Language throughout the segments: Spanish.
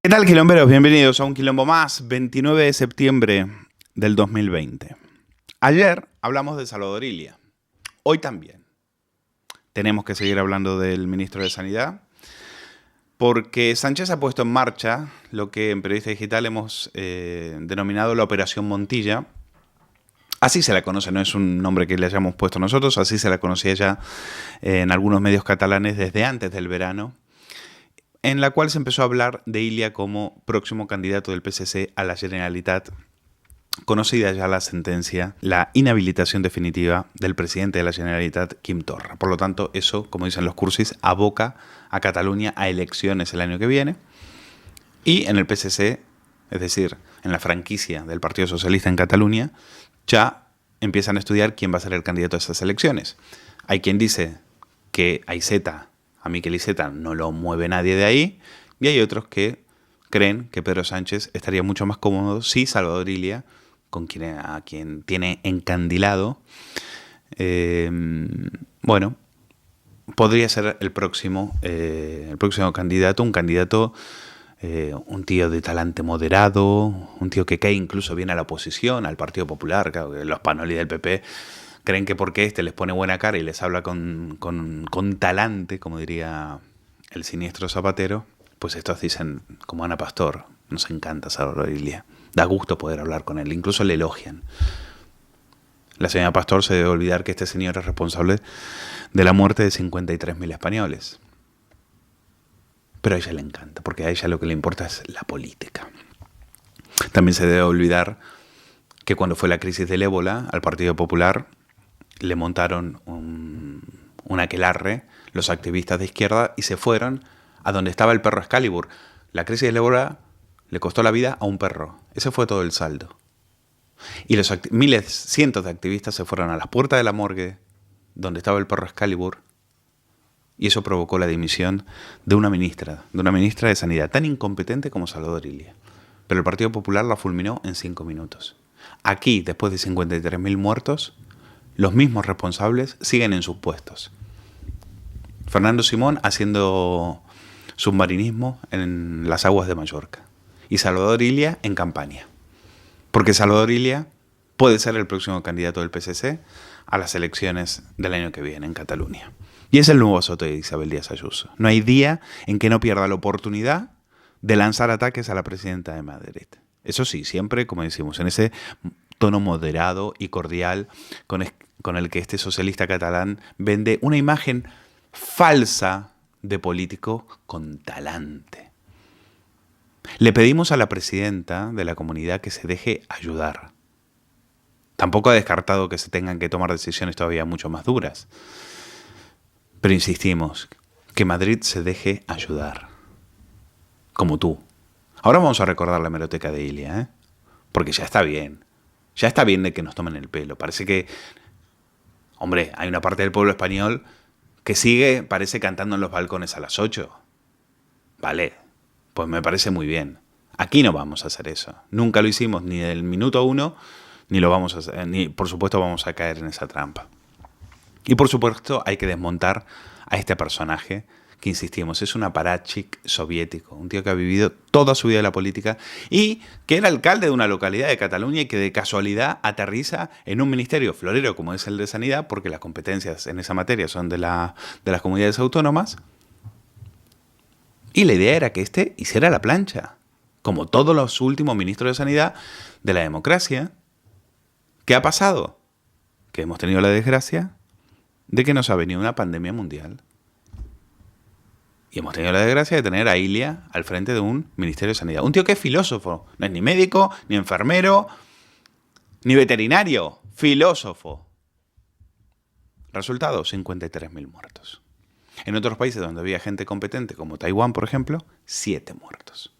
¿Qué tal, quilomberos? Bienvenidos a un quilombo más, 29 de septiembre del 2020. Ayer hablamos de Salvador Illa. Hoy también. Tenemos que seguir hablando del ministro de Sanidad, porque Sánchez ha puesto en marcha lo que en Periodista Digital hemos denominado la Operación Montilla. Así se la conoce, no es un nombre que le hayamos puesto nosotros, así se la conocía ya en algunos medios catalanes desde antes del verano, en la cual se empezó a hablar de Illa como próximo candidato del PSC a la Generalitat, conocida ya la sentencia, la inhabilitación definitiva del presidente de la Generalitat, Quim Torra. Por lo tanto, eso, como dicen los cursis, aboca a Cataluña a elecciones el año que viene. Y en el PSC, es decir, en la franquicia del Partido Socialista en Cataluña, ya empiezan a estudiar quién va a ser el candidato a esas elecciones. Hay quien dice que a Miquel Iceta no lo mueve nadie de ahí, y hay otros que creen que Pedro Sánchez estaría mucho más cómodo si Salvador Illa, a quien tiene encandilado, podría ser el próximo candidato, un tío de talante moderado, un tío que cae incluso bien a la oposición, al Partido Popular. Claro, que los panolis del PP creen que porque les pone buena cara y les habla con talante, como diría el siniestro Zapatero, pues estos dicen, como Ana Pastor, nos encanta Salvador Illa, da gusto poder hablar con él, incluso le elogian. La señora Pastor se debe olvidar que este señor es responsable de la muerte de 53.000 españoles. Pero a ella le encanta, porque a ella lo que le importa es la política. También se debe olvidar que cuando fue la crisis del ébola, al Partido Popular le montaron un aquelarre los activistas de izquierda y se fueron a donde estaba el perro Excalibur. La crisis del ébola le costó la vida a un perro. Ese fue todo el saldo. Y los cientos de activistas se fueron a las puertas de la morgue donde estaba el perro Excalibur, y eso provocó la dimisión de una ministra de Sanidad, tan incompetente como Salvador Illa. Pero el Partido Popular la fulminó en 5 minutos. Aquí, después de 53.000 muertos, los mismos responsables siguen en sus puestos. Fernando Simón haciendo submarinismo en las aguas de Mallorca. Y Salvador Illa en campaña. Porque Salvador Illa puede ser el próximo candidato del PSC a las elecciones del año que viene en Cataluña. Y es el nuevo Soto de Isabel Díaz Ayuso. No hay día en que no pierda la oportunidad de lanzar ataques a la presidenta de Madrid. Eso sí, siempre, como decimos, en ese tono moderado y cordial con el que este socialista catalán vende una imagen falsa de político con talante. Le pedimos a la presidenta de la comunidad que se deje ayudar. Tampoco ha descartado que se tengan que tomar decisiones todavía mucho más duras. Pero insistimos, que Madrid se deje ayudar. Como tú. Ahora vamos a recordar la hemeroteca de Illa, ¿eh? Porque ya está bien. Ya está bien de que nos tomen el pelo. Parece que, hombre, hay una parte del pueblo español que sigue, parece, cantando en los balcones a las 8. Vale, pues me parece muy bien. Aquí no vamos a hacer eso. Nunca lo hicimos ni del minuto 1, ni lo vamos a hacer, ni por supuesto vamos a caer en esa trampa. Y por supuesto hay que desmontar a este personaje que, insistimos, es un aparachic soviético, un tío que ha vivido toda su vida en la política y que era alcalde de una localidad de Cataluña y que de casualidad aterriza en un ministerio florero como es el de Sanidad, porque las competencias en esa materia son de las comunidades autónomas. Y la idea era que este hiciera la plancha, como todos los últimos ministros de Sanidad de la democracia. ¿Qué ha pasado? Que hemos tenido la desgracia de que nos ha venido una pandemia mundial. Y hemos tenido la desgracia de tener a Illa al frente de un Ministerio de Sanidad. Un tío que es filósofo. No es ni médico, ni enfermero, ni veterinario. Filósofo. Resultado, 53.000 muertos. En otros países donde había gente competente, como Taiwán, por ejemplo, 7 muertos.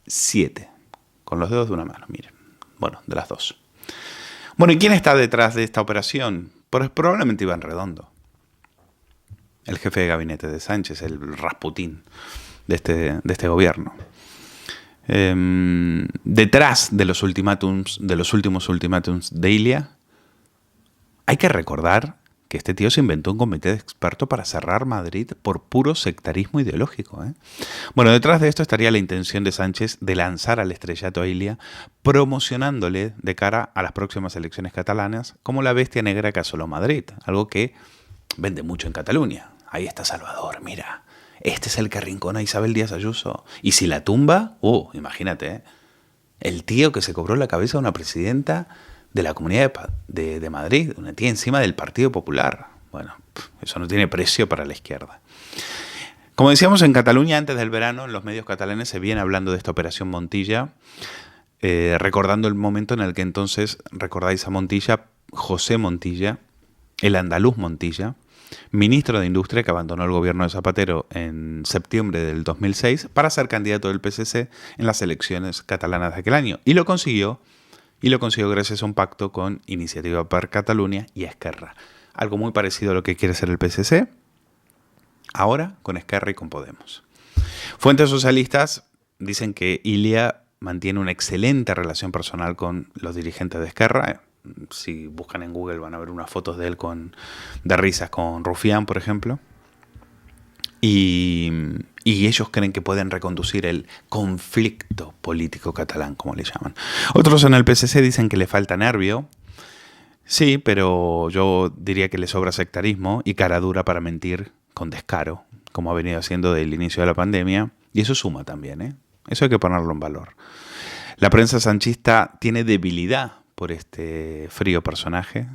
7. Con los dedos de una mano, miren. Bueno, de las dos. Bueno, ¿y quién está detrás de esta operación? Pues probablemente Iván Redondo, el jefe de gabinete de Sánchez, el Rasputín de este gobierno. Detrás de los últimos ultimátums de Illa, hay que recordar que este tío se inventó un comité de expertos para cerrar Madrid por puro sectarismo ideológico, ¿eh? Bueno, detrás de esto estaría la intención de Sánchez de lanzar al estrellato a Ilia, promocionándole de cara a las próximas elecciones catalanas como la bestia negra que asoló Madrid, algo que vende mucho en Cataluña. Ahí está Salvador, mira. Este es el que arrincona a Isabel Díaz Ayuso. Y si la tumba, imagínate, ¿eh? El tío que se cobró la cabeza de una presidenta de la Comunidad de Madrid, una tía encima del Partido Popular. Bueno, eso no tiene precio para la izquierda. Como decíamos, en Cataluña, antes del verano, en los medios catalanes se viene hablando de esta operación Montilla, recordando el momento en el que entonces, recordáis a Montilla, José Montilla, el andaluz Montilla, ministro de Industria que abandonó el gobierno de Zapatero en septiembre del 2006 para ser candidato del PSC en las elecciones catalanas de aquel año. Y lo consiguió gracias a un pacto con Iniciativa per Catalunya y Esquerra. Algo muy parecido a lo que quiere ser el PSC, ahora con Esquerra y con Podemos. Fuentes socialistas dicen que Ilia mantiene una excelente relación personal con los dirigentes de Esquerra. Si buscan en Google van a ver unas fotos de él de risas con Rufián, por ejemplo. Y ellos creen que pueden reconducir el conflicto político catalán, como le llaman. Otros en el PSC dicen que le falta nervio. Sí, pero yo diría que le sobra sectarismo y cara dura para mentir con descaro, como ha venido haciendo desde el inicio de la pandemia. Y eso suma también, ¿eh? Eso hay que ponerlo en valor. La prensa sanchista tiene debilidad por este frío personaje.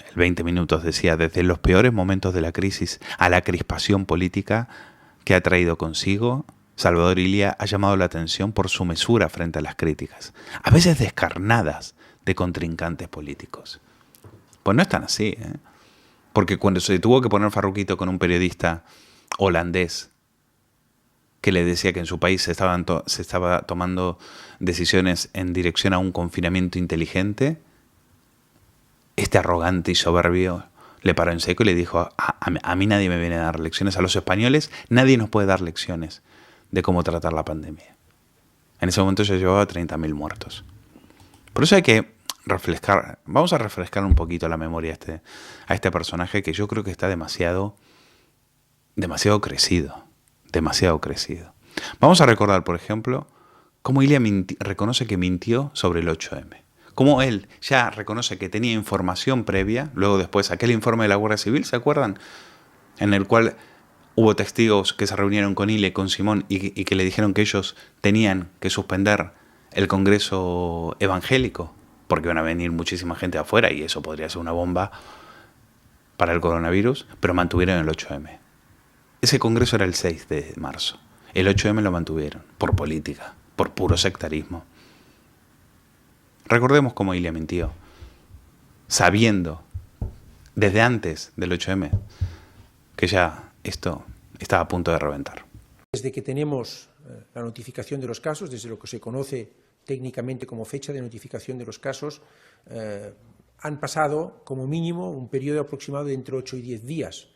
El 20 Minutos decía, desde los peores momentos de la crisis a la crispación política que ha traído consigo, Salvador Ilia ha llamado la atención por su mesura frente a las críticas, a veces descarnadas de contrincantes políticos. Pues no es tan así, ¿eh? Porque cuando se tuvo que poner Farruquito con un periodista holandés que le decía que en su país se estaba tomando decisiones en dirección a un confinamiento inteligente, este arrogante y soberbio le paró en seco y le dijo, a mí nadie me viene a dar lecciones, a los españoles nadie nos puede dar lecciones de cómo tratar la pandemia. En ese momento ya llevaba 30.000 muertos. Por eso hay que vamos a refrescar un poquito la memoria a este personaje que yo creo que está demasiado crecido. Demasiado crecido. Vamos a recordar, por ejemplo, cómo Ilia reconoce que mintió sobre el 8M. Cómo él ya reconoce que tenía información previa, luego después aquel informe de la Guardia Civil, ¿se acuerdan? En el cual hubo testigos que se reunieron con Ilia y con Simón y que le dijeron que ellos tenían que suspender el Congreso Evangélico, porque iban a venir muchísima gente de afuera y eso podría ser una bomba para el coronavirus, pero mantuvieron el 8M. Ese congreso era el 6 de marzo. El 8M lo mantuvieron, por política, por puro sectarismo. Recordemos cómo Ilia mintió, sabiendo, desde antes del 8M, que ya esto estaba a punto de reventar. Desde que tenemos la notificación de los casos, desde lo que se conoce técnicamente como fecha de notificación de los casos, han pasado como mínimo un periodo aproximado de entre 8 y 10 días.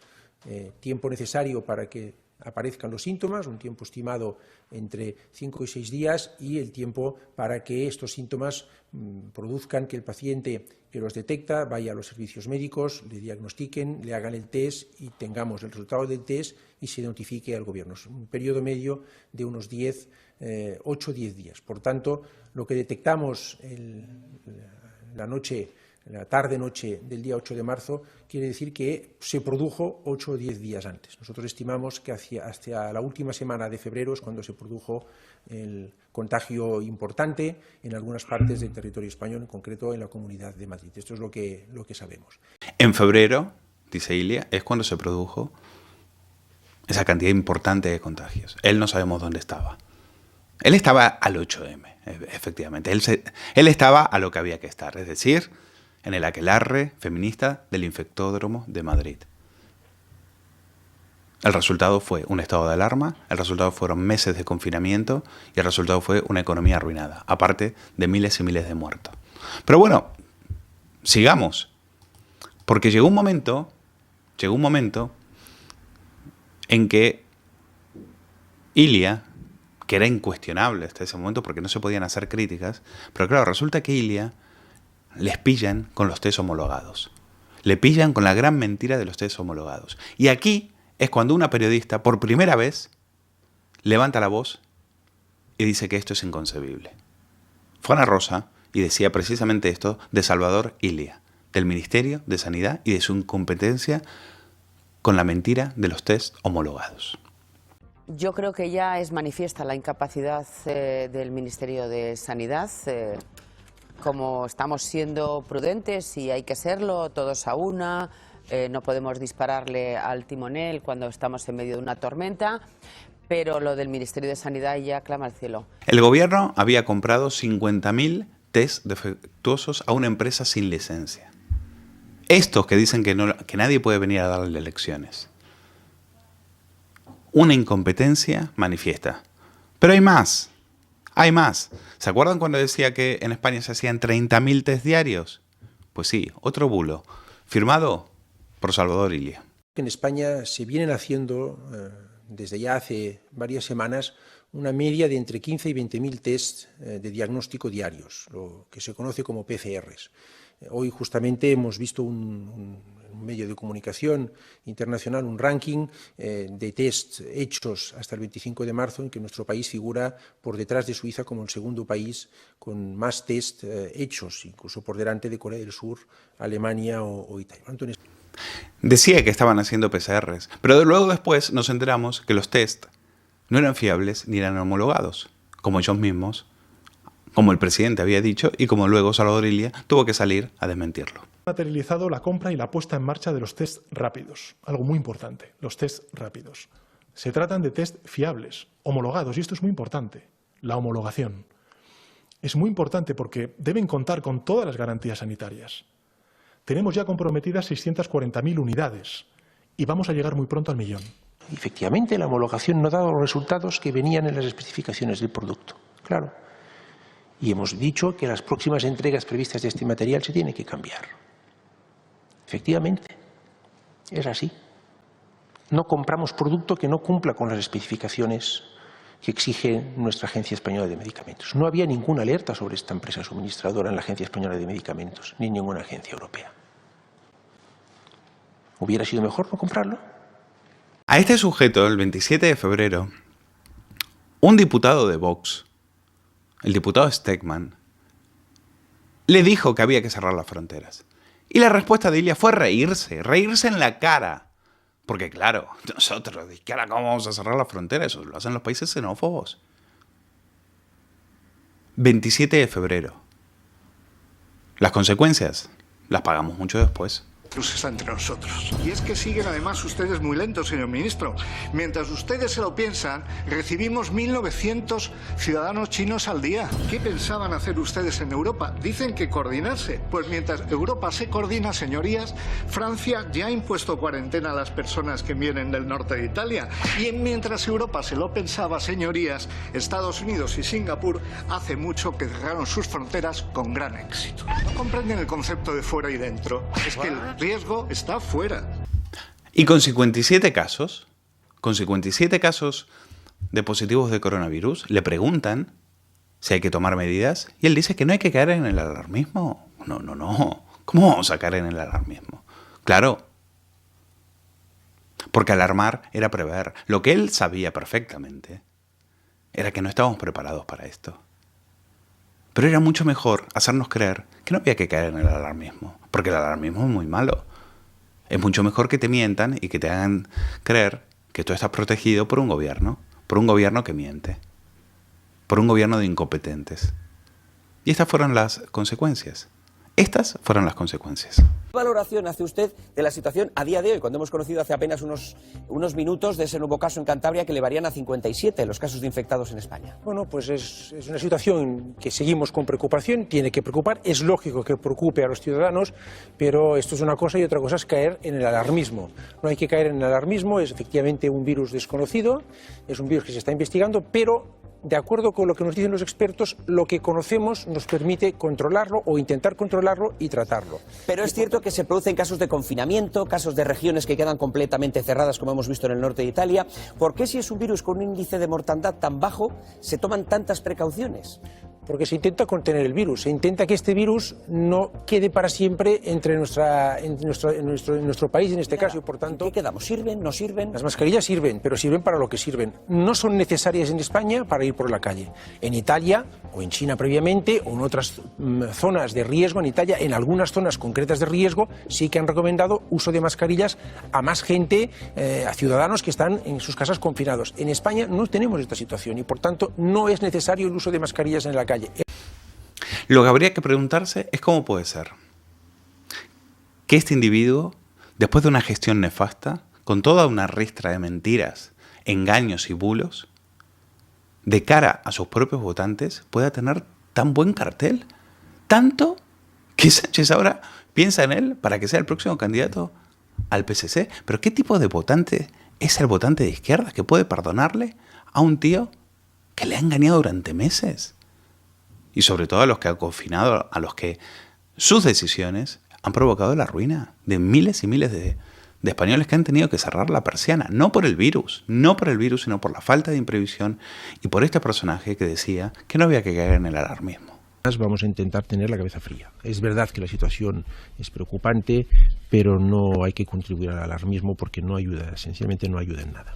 Tiempo necesario para que aparezcan los síntomas, un tiempo estimado entre 5 y 6 días, y el tiempo para que estos síntomas produzcan que el paciente que los detecta vaya a los servicios médicos, le diagnostiquen, le hagan el test y tengamos el resultado del test y se notifique al Gobierno. Es un periodo medio de unos 8 o 10 días. Por tanto, lo que detectamos la tarde-noche del día 8 de marzo, quiere decir que se produjo 8 o 10 días antes. Nosotros estimamos que hasta la última semana de febrero es cuando se produjo el contagio importante en algunas partes del territorio español, en concreto en la Comunidad de Madrid. Esto es lo que sabemos. En febrero, dice Ilia, es cuando se produjo esa cantidad importante de contagios. Él no sabemos dónde estaba. Él estaba al 8M, efectivamente. Él estaba a lo que había que estar, es decir, en el aquelarre feminista del Infectódromo de Madrid. El resultado fue un estado de alarma, el resultado fueron meses de confinamiento y el resultado fue una economía arruinada, aparte de miles y miles de muertos. Pero bueno, sigamos, porque llegó un momento en que Ilia, que era incuestionable hasta ese momento porque no se podían hacer críticas, pero claro, resulta que Ilia les pillan con los test homologados. Le pillan con la gran mentira de los test homologados. Y aquí es cuando una periodista, por primera vez, levanta la voz y dice que esto es inconcebible. Fue Ana Rosa y decía precisamente esto de Salvador Illa, del Ministerio de Sanidad y de su incompetencia con la mentira de los test homologados. Yo creo que ya es manifiesta la incapacidad del Ministerio de Sanidad. Como estamos siendo prudentes y hay que serlo, todos a una, no podemos dispararle al timonel cuando estamos en medio de una tormenta, pero lo del Ministerio de Sanidad ya clama al cielo. El gobierno había comprado 50.000 test defectuosos a una empresa sin licencia. Estos que dicen que nadie puede venir a darle lecciones. Una incompetencia manifiesta. Pero hay más. Hay más. ¿Se acuerdan cuando decía que en España se hacían 30.000 test diarios? Pues sí, otro bulo, firmado por Salvador Illa. En España se vienen haciendo desde ya hace varias semanas una media de entre 15 y 20.000 test de diagnóstico diarios, lo que se conoce como PCRs. Hoy justamente hemos visto un medio de comunicación internacional, un ranking de test hechos hasta el 25 de marzo, en que nuestro país figura por detrás de Suiza como el segundo país con más test hechos, incluso por delante de Corea del Sur, Alemania o Italia. Decía que estaban haciendo PCRs, pero luego después nos enteramos que los test no eran fiables ni eran homologados, como ellos mismos, como el presidente había dicho y como luego Salvador Illa tuvo que salir a desmentirlo. Materializado la compra y la puesta en marcha de los test rápidos, algo muy importante, los test rápidos. Se tratan de test fiables, homologados, y esto es muy importante, la homologación. Es muy importante porque deben contar con todas las garantías sanitarias. Tenemos ya comprometidas 640.000 unidades y vamos a llegar muy pronto al 1.000.000. Efectivamente, la homologación no ha dado los resultados que venían en las especificaciones del producto, claro. Y hemos dicho que las próximas entregas previstas de este material se tienen que cambiar. Efectivamente, es así. No compramos producto que no cumpla con las especificaciones que exige nuestra Agencia Española de Medicamentos. No había ninguna alerta sobre esta empresa suministradora en la Agencia Española de Medicamentos, ni en ninguna agencia europea. ¿Hubiera sido mejor no comprarlo? A este sujeto, el 27 de febrero, un diputado de Vox, el diputado Stegman, le dijo que había que cerrar las fronteras. Y la respuesta de Illa fue reírse en la cara. Porque claro, nosotros de izquierda, ¿cómo vamos a cerrar las fronteras? Eso lo hacen los países xenófobos. 27 de febrero. Las consecuencias las pagamos mucho después. Está entre nosotros. Y es que siguen además ustedes muy lentos, señor ministro. Mientras ustedes se lo piensan, recibimos 1.900 ciudadanos chinos al día. ¿Qué pensaban hacer ustedes en Europa? Dicen que coordinarse. Pues mientras Europa se coordina, señorías, Francia ya ha impuesto cuarentena a las personas que vienen del norte de Italia. Y mientras Europa se lo pensaba, señorías, Estados Unidos y Singapur hace mucho que cerraron sus fronteras con gran éxito. No comprenden el concepto de fuera y dentro. Es que el riesgo está fuera. Y con 57 casos de positivos de coronavirus, le preguntan si hay que tomar medidas y él dice que no hay que caer en el alarmismo. No. ¿Cómo vamos a caer en el alarmismo? Claro, porque alarmar era prever. Lo que él sabía perfectamente era que no estábamos preparados para esto. Pero era mucho mejor hacernos creer que no había que caer en el alarmismo, porque el alarmismo es muy malo. Es mucho mejor que te mientan y que te hagan creer que tú estás protegido por un gobierno que miente, por un gobierno de incompetentes. Y estas fueron las consecuencias. Estas fueron las consecuencias. ¿Qué valoración hace usted de la situación a día de hoy, cuando hemos conocido hace apenas unos minutos de ese nuevo caso en Cantabria que elevarían a 57 los casos de infectados en España? Bueno, pues es una situación que seguimos con preocupación, tiene que preocupar, es lógico que preocupe a los ciudadanos, pero esto es una cosa y otra cosa es caer en el alarmismo. No hay que caer en el alarmismo, es efectivamente un virus desconocido, es un virus que se está investigando, pero de acuerdo con lo que nos dicen los expertos, lo que conocemos nos permite controlarlo o intentar controlarlo y tratarlo. Pero es cierto que se producen casos de confinamiento, casos de regiones que quedan completamente cerradas, como hemos visto en el norte de Italia. ¿Por qué, si es un virus con un índice de mortandad tan bajo, se toman tantas precauciones? Porque se intenta contener el virus, se intenta que este virus no quede para siempre entre nuestro país, en este caso, y por tanto... ¿Qué quedamos? ¿Sirven? ¿No sirven? Las mascarillas sirven, pero sirven para lo que sirven. No son necesarias en España para ir por la calle. En Italia, o en China previamente, o en otras zonas de riesgo, en Italia, en algunas zonas concretas de riesgo, sí que han recomendado uso de mascarillas a más gente, a ciudadanos que están en sus casas confinados. En España no tenemos esta situación y, por tanto, no es necesario el uso de mascarillas en la calle. Lo que habría que preguntarse es cómo puede ser que este individuo, después de una gestión nefasta, con toda una ristra de mentiras, engaños y bulos, de cara a sus propios votantes, pueda tener tan buen cartel. Tanto que Sánchez ahora piensa en él para que sea el próximo candidato al PSC. Pero ¿qué tipo de votante es el votante de izquierda que puede perdonarle a un tío que le ha engañado durante meses? Y sobre todo a los que ha confinado, a los que sus decisiones han provocado la ruina de miles y miles de españoles que han tenido que cerrar la persiana, no por el virus, sino por la falta de imprevisión y por este personaje que decía que no había que caer en el alarmismo. Vamos a intentar tener la cabeza fría. Es verdad que la situación es preocupante, pero no hay que contribuir al alarmismo porque no ayuda, esencialmente no ayuda en nada.